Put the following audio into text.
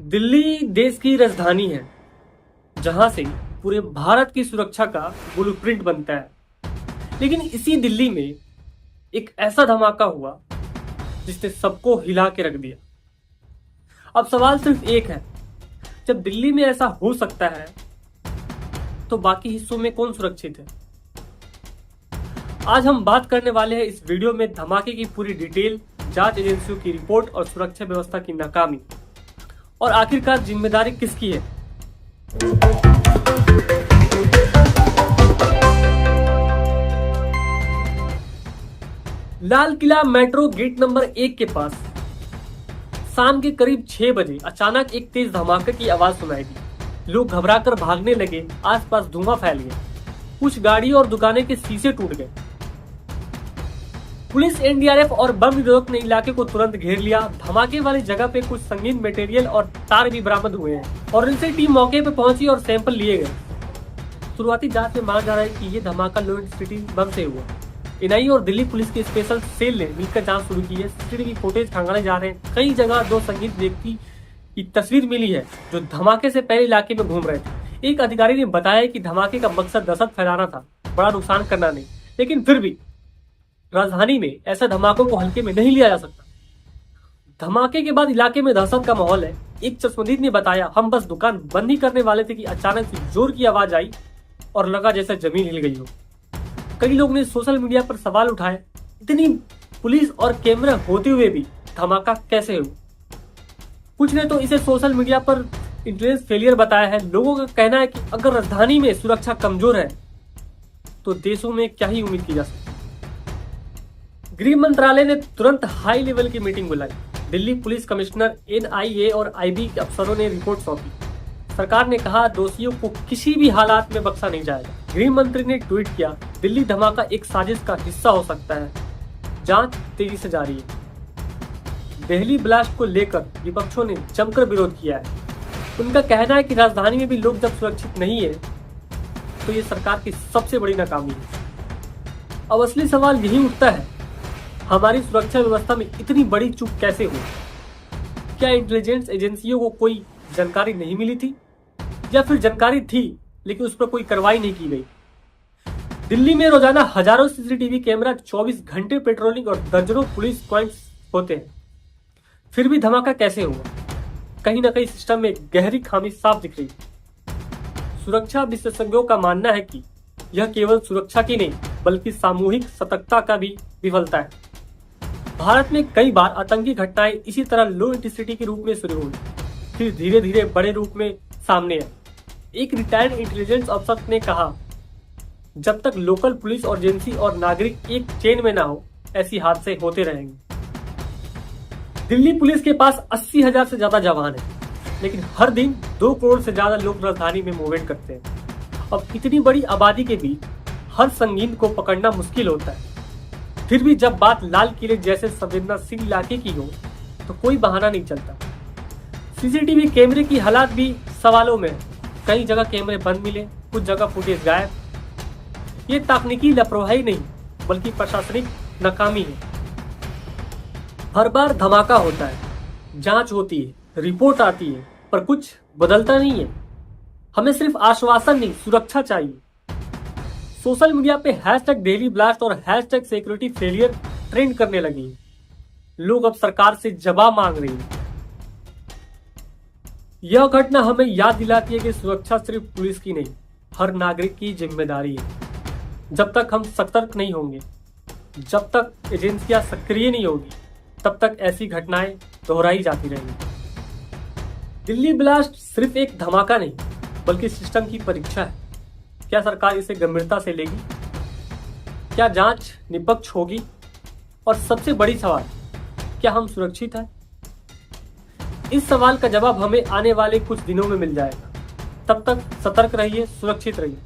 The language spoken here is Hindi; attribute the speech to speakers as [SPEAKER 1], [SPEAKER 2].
[SPEAKER 1] दिल्ली देश की राजधानी है जहां से पूरे भारत की सुरक्षा का ब्लूप्रिंट बनता है। लेकिन इसी दिल्ली में एक ऐसा धमाका हुआ जिसने सबको हिला के रख दिया। अब सवाल सिर्फ एक है, जब दिल्ली में ऐसा हो सकता है तो बाकी हिस्सों में कौन सुरक्षित है? आज हम बात करने वाले हैं इस वीडियो में धमाके की पूरी डिटेल, जांच एजेंसियों की रिपोर्ट और सुरक्षा व्यवस्था की नाकामी, और आखिरकार जिम्मेदारी किसकी है। Lal Qila metro gate number 1 के पास शाम के करीब 6 बजे अचानक एक तेज धमाके की आवाज सुनाई दी। लोग घबराकर भागने लगे, आसपास धुआं फैल गया, कुछ गाड़ी और दुकानें के शीशे टूट गए। पुलिस, एनडीआरएफ और बम निरोधक ने इलाके को तुरंत घेर लिया। धमाके वाली जगह पे कुछ संगीन मटेरियल और तार भी बरामद हुए हैं। फॉरेंसिक टीम मौके पे पहुंची और सैंपल लिए गए। शुरुआती जांच में माना जा रहा है कि ये धमाका लोड सिटी बम से हुआ। एनआईए और दिल्ली पुलिस की स्पेशल सेल ने मिलकर जांच शुरू की है। सीसीटीवी फुटेज खंगाले जा रहे हैं। कई जगह 2 संदिग्ध व्यक्ति की तस्वीर मिली है जो धमाके से पहले इलाके में घूम रहे थे। एक अधिकारी ने बताया कि धमाके का मकसद दहशत फैलाना था, बड़ा नुकसान करना नहीं। लेकिन फिर भी राजधानी में ऐसे धमाकों को हल्के में नहीं लिया जा सकता। धमाके के बाद इलाके में दहशत का माहौल है। एक चश्मदीद ने बताया, हम बस दुकान बंद ही करने वाले थे कि अचानक से जोर की आवाज आई और लगा जैसे जमीन हिल गई हो। कई लोग ने सोशल मीडिया पर सवाल उठाए, इतनी पुलिस और कैमरा होते हुए भी धमाका कैसे हुआ? कुछ ने तो इसे सोशल मीडिया पर इंटेलिजेंस फेलियर बताया है। लोगों का कहना है कि अगर राजधानी में सुरक्षा कमजोर है तो देशों में क्या ही उम्मीद की जा सकती है। गृह मंत्रालय ने तुरंत हाई लेवल की मीटिंग बुलाई। दिल्ली पुलिस कमिश्नर, एनआईए और आईबी के अफसरों ने रिपोर्ट सौंपी। सरकार ने कहा, दोषियों को किसी भी हालात में बख्शा नहीं जाएगा। गृह मंत्री ने ट्वीट किया, दिल्ली धमाका एक साजिश का हिस्सा हो सकता है, जांच तेजी से जारी है। दिल्ली ब्लास्ट को लेकर विपक्षों ने जमकर विरोध किया है। उनका कहना है कि राजधानी में भी लोग जब सुरक्षित नहीं है तो ये सरकार की सबसे बड़ी नाकामी है। अब असली सवाल यही उठता है, हमारी सुरक्षा व्यवस्था में इतनी बड़ी चूक कैसे हुई? क्या इंटेलिजेंस एजेंसियों को कोई जानकारी नहीं मिली थी, या फिर जानकारी थी लेकिन उस पर कोई कार्रवाई नहीं की गई? दिल्ली में रोजाना हजारों सीसीटीवी कैमरा, 24 घंटे पेट्रोलिंग और दर्जनों पुलिस पॉइंट्स होते हैं, फिर भी धमाका कैसे हुआ? कहीं ना कहीं सिस्टम में गहरी खामी साफ दिख रही। सुरक्षा विशेषज्ञों का मानना है कि यह केवल सुरक्षा की नहीं बल्कि सामूहिक सतर्कता का भी विफलता है। भारत में कई बार आतंकी घटनाएं इसी तरह लो इंटेंसिटी के रूप में शुरू हुई, फिर धीरे धीरे बड़े रूप में सामने आए। एक रिटायर्ड इंटेलिजेंस अफसर ने कहा, जब तक लोकल पुलिस और एजेंसी और नागरिक एक चेन में ना हो, ऐसी हादसे होते रहेंगे। दिल्ली पुलिस के पास 80,000 से ज्यादा जवान है, लेकिन हर दिन 2 करोड़ से ज्यादा लोग राजधानी में मूवमेंट करते हैं। अब इतनी बड़ी आबादी के बीच हर संगीन को पकड़ना मुश्किल होता है। फिर भी जब बात लाल किले जैसे संवेदनशील इलाके की हो तो कोई बहाना नहीं चलता। सीसीटीवी कैमरे की हालात भी सवालों में है। कई जगह कैमरे बंद मिले, कुछ जगह फुटेज गायब। ये तकनीकी लापरवाही नहीं बल्कि प्रशासनिक नाकामी है। हर बार धमाका होता है, जांच होती है, रिपोर्ट आती है, पर कुछ बदलता नहीं है। हमें सिर्फ आश्वासन नहीं, सुरक्षा चाहिए। सोशल मीडिया पे #दिल्ली ब्लास्ट और #सिक्योरिटी फेलियर ट्रेंड करने लगी है। लोग अब सरकार से जवाब मांग रहे हैं। यह घटना हमें याद दिलाती है कि सुरक्षा सिर्फ पुलिस की नहीं, हर नागरिक की जिम्मेदारी है। जब तक हम सतर्क नहीं होंगे, जब तक एजेंसियां सक्रिय नहीं होगी, तब तक ऐसी घटनाएं दोहराई जाती रहेंगी। दिल्ली ब्लास्ट सिर्फ एक धमाका नहीं बल्कि सिस्टम की परीक्षा है। क्या सरकार इसे गंभीरता से लेगी? क्या जांच निष्पक्ष होगी? और सबसे बड़ी सवाल, क्या हम सुरक्षित हैं? इस सवाल का जवाब हमें आने वाले कुछ दिनों में मिल जाएगा। तब तक सतर्क रहिए, सुरक्षित रहिए।